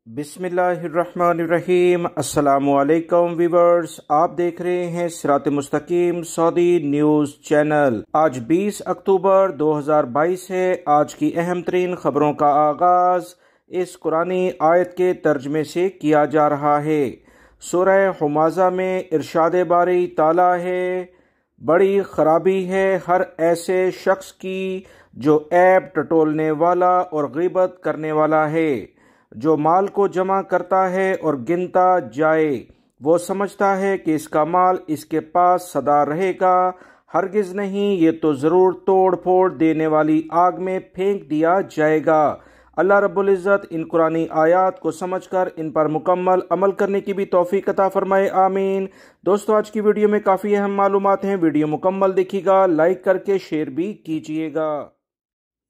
बिस्मिल्लाहिर्रहमानिर्रहीम। अस्सलाम वालेकुम व्यूअर्स, आप देख रहे हैं सिरात मुस्तकीम सऊदी न्यूज़ चैनल। आज 20 अक्टूबर 2022 है। आज की अहम तरीन खबरों का आगाज़ इस कुरानी आयत के तर्जमे से किया जा रहा है। सूरह हुमाज़ा में इरशाद बारी ताला है, बड़ी खराबी है हर ऐसे शख्स की जो ऐब टटोलने वाला और ग़ीबत करने वाला है, जो माल को जमा करता है और गिनता जाए। वो समझता है कि इसका माल इसके पास सदा रहेगा, हरगिज़ नहीं, ये तो ज़रूर तोड़ फोड़ देने वाली आग में फेंक दिया जाएगा। अल्लाह रब्बुल इज़्ज़त इन कुरानी आयात को समझकर इन पर मुकम्मल अमल करने की भी तौफीक अता फरमाए, आमीन। दोस्तों, आज की वीडियो में काफ़ी अहम मालूमात हैं। वीडियो मुकम्मल देखिएगा, लाइक करके शेयर भी कीजिएगा।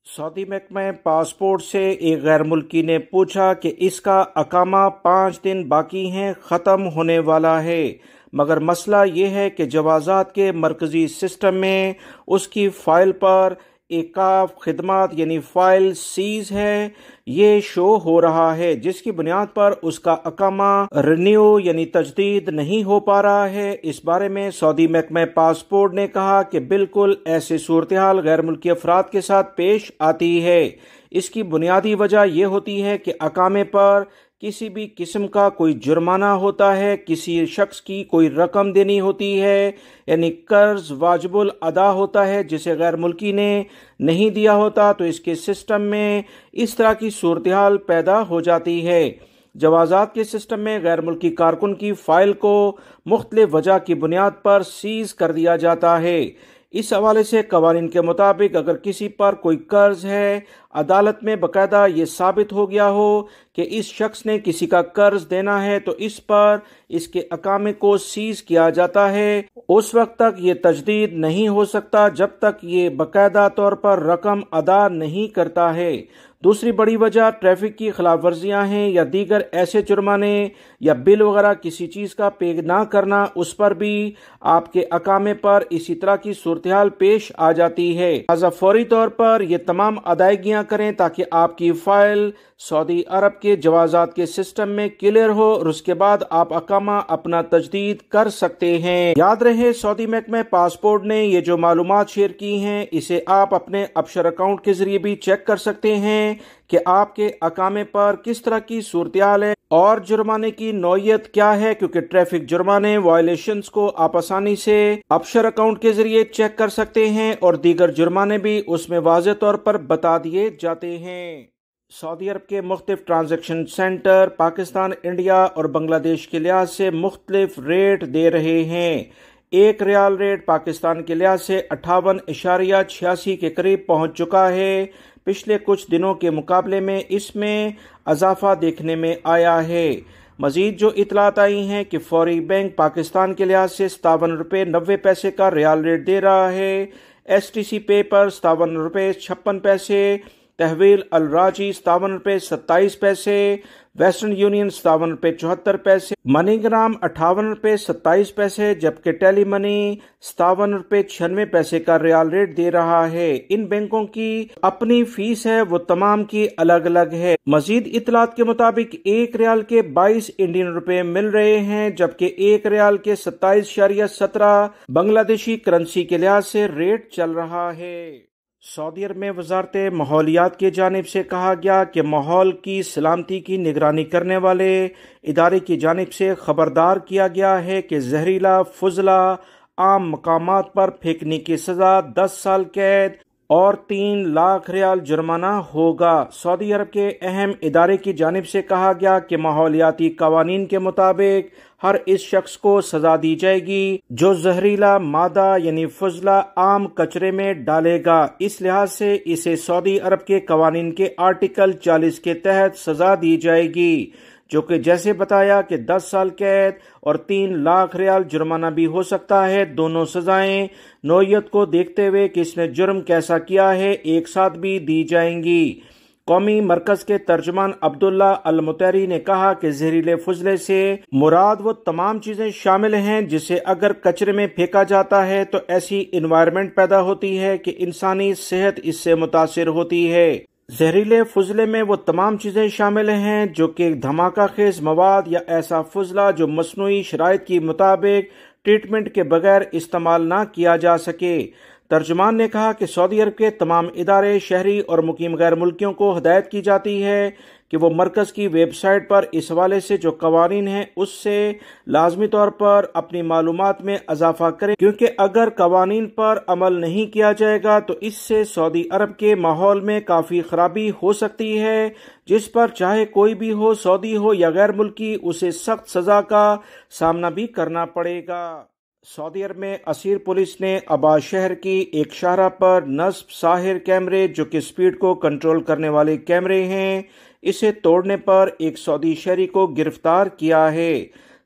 सऊदी महकमा पासपोर्ट से एक गैर मुल्की ने पूछा कि इसका अकामा 5 दिन बाकी हैं, ख़त्म होने वाला है, मगर मसला ये है कि जवाज़ात के मरकज़ी सिस्टम में उसकी फ़ाइल पर एकाफ खिदमत यानी फ़ाइल सीज है, ये शो हो रहा है, जिसकी बुनियाद पर उसका अकामा रिन्यू यानी तजदीद नहीं हो पा रहा है। इस बारे में सऊदी महकमा पासपोर्ट ने कहा कि बिल्कुल ऐसे सूरत हाल गैर मुल्की अफराद के साथ पेश आती है। इसकी बुनियादी वजह यह होती है कि अकामे पर किसी भी किस्म का कोई जुर्माना होता है, किसी शख्स की कोई रकम देनी होती है, यानी कर्ज वाजिबुल अदा होता है जिसे गैर मुल्की ने नहीं दिया होता, तो इसके सिस्टम में इस तरह की सूरत हाल पैदा हो जाती है। जवाज़ात के सिस्टम में गैर मुल्की कारकुन की फ़ाइल को मुख्तलिफ वजह की बुनियाद पर सीज कर दिया जाता है। इस हवाले से कवानीन के मुताबिक अगर किसी पर कोई कर्ज है, अदालत में बाकायदा ये साबित हो गया हो कि इस शख्स ने किसी का कर्ज देना है, तो इस पर इसके अकामे को सीज किया जाता है। उस वक्त तक ये तजदीद नहीं हो सकता जब तक ये बाकायदा तौर पर रकम अदा नहीं करता है। दूसरी बड़ी वजह ट्रैफिक की खिलाफ वर्जियाँ हैं या दीगर ऐसे जुर्माने या बिल वगैरह किसी चीज़ का पे ना करना, उस पर भी आपके अकामे पर इसी तरह की सूरत हाल पेश आ जाती है। लिहाजा फौरी तौर पर ये तमाम अदायगियाँ करें ताकि आपकी फ़ाइल सऊदी अरब के जवाज़ात के सिस्टम में क्लियर हो और उसके बाद आप अकामा अपना तजदीद कर सकते हैं। याद रहे, सऊदी महकमा पासपोर्ट ने ये जो मालूमात शेयर की हैं, इसे आप अपने अबशर अकाउंट के जरिए भी चेक कर सकते हैं कि आपके अकामे पर किस तरह की सूरत हाल है और जुर्माने की नौयत क्या है, क्योंकि ट्रैफिक जुर्माने वायलेशंस को आप आसानी से अबशर अकाउंट के जरिए चेक कर सकते हैं और दीगर जुर्माने भी उसमें वाज़ेह तौर पर बता दिए जाते हैं। सऊदी अरब के मुख्तलिफ ट्रांजैक्शन सेंटर पाकिस्तान, इंडिया और बांग्लादेश के लिहाज से मुख्तलिफ रेट दे रहे हैं। एक रियाल रेट पाकिस्तान के लिहाज से 58.86 के करीब पहुंच चुका है। पिछले कुछ दिनों के मुकाबले में इसमें इजाफा देखने में आया है। मजीद जो इतलात आई हैं कि फौरी बैंक पाकिस्तान के लिहाज से 57 रुपये 90 पैसे का रियाल रेट दे रहा है। STC पे पर 57 रुपये 56 पैसे, तहवील अल राजी 57 रुपये 27 पैसे, वेस्टर्न यूनियन 57 रुपये 74 पैसे, मनीग्राम 58 रुपये 27 पैसे, जबकि टेली मनी 57 रुपये 96 पैसे का रियाल रेट दे रहा है। इन बैंकों की अपनी फीस है, वो तमाम की अलग अलग है। मजीद इतलात के मुताबिक एक रियाल के 22 इंडियन रुपए मिल रहे हैं, जबकि एक रियाल के 27.17 बांग्लादेशी करेंसी के लिहाज से रेट चल रहा है। सऊदी अरब में वजारत माहौलियात की जानिब से कहा गया कि माहौल की सलामती की निगरानी करने वाले इदारे की जानिब से खबरदार किया गया है कि जहरीला फुजला आम मकामात पर फेंकने की सजा 10 साल कैद और 3 लाख रियाल जुर्माना होगा। सऊदी अरब के अहम इदारे की जानिब से कहा गया कि माहौलियाती कवानीन के मुताबिक हर इस शख्स को सजा दी जाएगी जो जहरीला मादा यानी फुजला आम कचरे में डालेगा। इस लिहाज से इसे सऊदी अरब के कवानीन के आर्टिकल 40 के तहत सजा दी जाएगी, जो कि जैसे बताया कि 10 साल कैद और 3 लाख रियाल जुर्माना भी हो सकता है। दोनों सजाएं नौयत को देखते हुए कि इसने जुर्म कैसा किया है एक साथ भी दी जाएंगी। कौमी मरकज के तर्जमान अब्दुल्ला अल मुतैरी ने कहा कि जहरीले फुजले से मुराद वो तमाम चीजें शामिल हैं जिसे अगर कचरे में फेंका जाता है तो ऐसी इन्वायरमेंट पैदा होती है कि इंसानी सेहत इससे मुतासिर होती है। زہریلے فضلے میں وہ تمام چیزیں شامل ہیں جو کہ دھماکہ خیز مواد یا ایسا فضلہ جو مصنوعی شرائط کی مطابق ٹریٹمنٹ کے بغیر استعمال نہ کیا جا سکے۔ ترجمان نے کہا کہ سعودی عرب کے تمام ادارے، شہری اور مقیم غیر ملکیوں کو ہدایت کی جاتی ہے کہ وہ مرکز کی ویب سائٹ پر اس حوالے سے جو قوانین ہیں اس سے لازمی طور پر اپنی معلومات میں اضافہ کریں، کیونکہ اگر قوانین پر عمل نہیں کیا جائے گا تو اس سے سعودی عرب کے ماحول میں کافی خرابی ہو سکتی ہے، جس پر چاہے کوئی بھی ہو، سعودی ہو یا غیر ملکی، اسے سخت سزا کا سامنا بھی کرنا پڑے گا۔ سعودی عرب میں اسیر پولیس نے ابا شہر کی ایک شاہراہ پر نصب ساحر کیمرے جو کہ سپیڈ کو کنٹرول کرنے والے کیمرے ہیں، اسے توڑنے پر ایک سعودی شہری کو گرفتار کیا ہے۔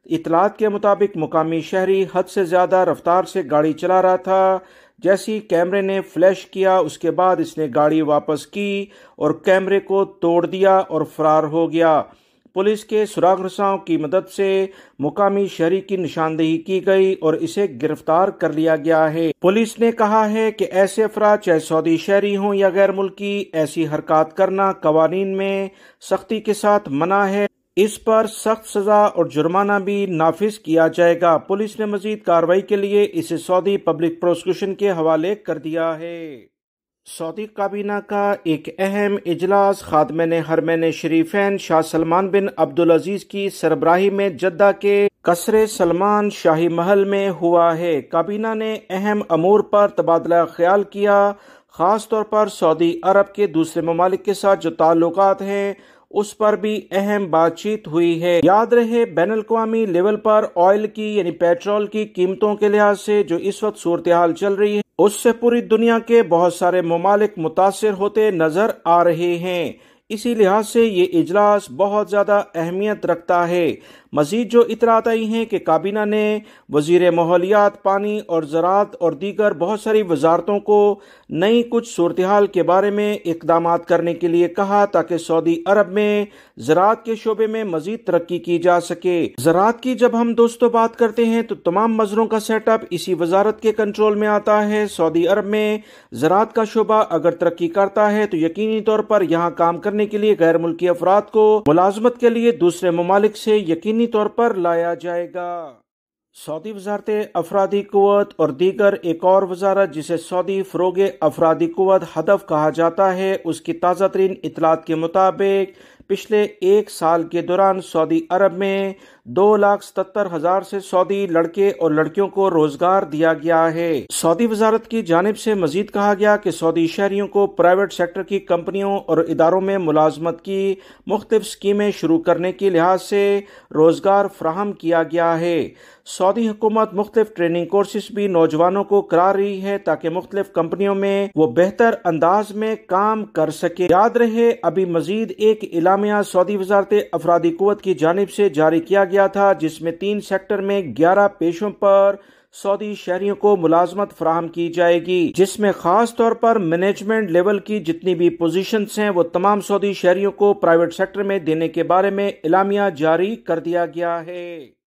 اطلاعات کے مطابق مقامی شہری حد سے زیادہ رفتار سے گاڑی چلا رہا تھا۔ جیسی کیمرے نے فلیش کیا اس کے بعد اس نے گاڑی واپس کی اور کیمرے کو توڑ دیا اور فرار ہو گیا۔ پولیس کے سراغ رساؤں کی مدد سے مقامی شہری کی نشاندہی کی گئی اور اسے گرفتار کر لیا گیا ہے۔ پولیس نے کہا ہے کہ ایسے افراد چاہے سعودی شہری ہوں یا غیر ملکی، ایسی حرکات کرنا قوانین میں سختی کے ساتھ منع ہے۔ اس پر سخت سزا اور جرمانہ بھی نافذ کیا جائے گا۔ پولیس نے مزید کارروائی کے لیے اسے سعودی پبلک پروسیکیوشن کے حوالے کر دیا ہے۔ سعودی کابینہ کا ایک اہم اجلاس خادمین حرمین شریفین شاہ سلمان بن عبدالعزیز کی سربراہی میں جدہ کے قصر سلمان شاہی محل میں ہوا ہے۔ کابینہ نے اہم امور پر تبادلہ خیال کیا، خاص طور پر سعودی عرب کے دوسرے ممالک کے ساتھ جو تعلقات ہیں اس پر بھی اہم بات چیت ہوئی ہے۔ یاد رہے بین الاقوامی لیول پر آئل کی یعنی پیٹرول کی قیمتوں کے لحاظ سے جو اس وقت صورتحال چل رہی ہے اس سے پوری دنیا کے بہت سارے ممالک متاثر ہوتے نظر آ رہے ہیں، اسی لحاظ سے یہ اجلاس بہت زیادہ اہمیت رکھتا ہے۔ مزید جو اطلاعات آئی ہیں کہ کابینہ نے وزیر ماحولیات، پانی اور زراعت اور دیگر بہت ساری وزارتوں کو نئی کچھ صورتحال کے بارے میں اقدامات کرنے کے لیے کہا تاکہ سعودی عرب میں زراعت کے شعبے میں مزید ترقی کی جا سکے۔ زراعت کی جب ہم دوستوں بات کرتے ہیں تو تمام مزروں کا سیٹ اپ اسی وزارت کے کنٹرول میں آتا ہے۔ سعودی عرب میں زراعت کا شعبہ اگر ترقی کرتا ہے تو یقینی طور پر یہاں کام کرنے کے لیے غیر ملکی افراد کو ملازمت کے لیے دوسرے ممالک سے یقینی طور پر لایا جائے گا۔ سعودی وزارت افرادی قوت اور دیگر ایک اور وزارت جسے سعودی فروغ افرادی قوت ہدف کہا جاتا ہے، اس کی تازہ ترین اطلاعات کے مطابق پچھلے ایک سال کے دوران سعودی عرب میں 2,77,000 سے سعودی لڑکے اور لڑکیوں کو روزگار دیا گیا ہے۔ سعودی وزارت کی جانب سے مزید کہا گیا کہ سعودی شہریوں کو پرائیویٹ سیکٹر کی کمپنیوں اور اداروں میں ملازمت کی مختلف اسکیمیں شروع کرنے کے لحاظ سے روزگار فراہم کیا گیا ہے۔ سعودی حکومت مختلف ٹریننگ کورسز بھی نوجوانوں کو کرا رہی ہے تاکہ مختلف کمپنیوں میں وہ بہتر انداز میں کام کر سکے۔ یاد رہے ابھی مزید ایک اعلامیہ سعودی وزارت افرادی قوت کی جانب سے جاری کیا گیا تھا جس میں 3 سیکٹر میں 11 پیشوں پر سعودی شہریوں کو ملازمت فراہم کی جائے گی، جس میں خاص طور پر مینجمنٹ لیول کی جتنی بھی پوزیشنز ہیں وہ تمام سعودی شہریوں کو پرائیویٹ سیکٹر میں دینے کے بارے میں اعلامیہ جاری کر دیا گیا ہے۔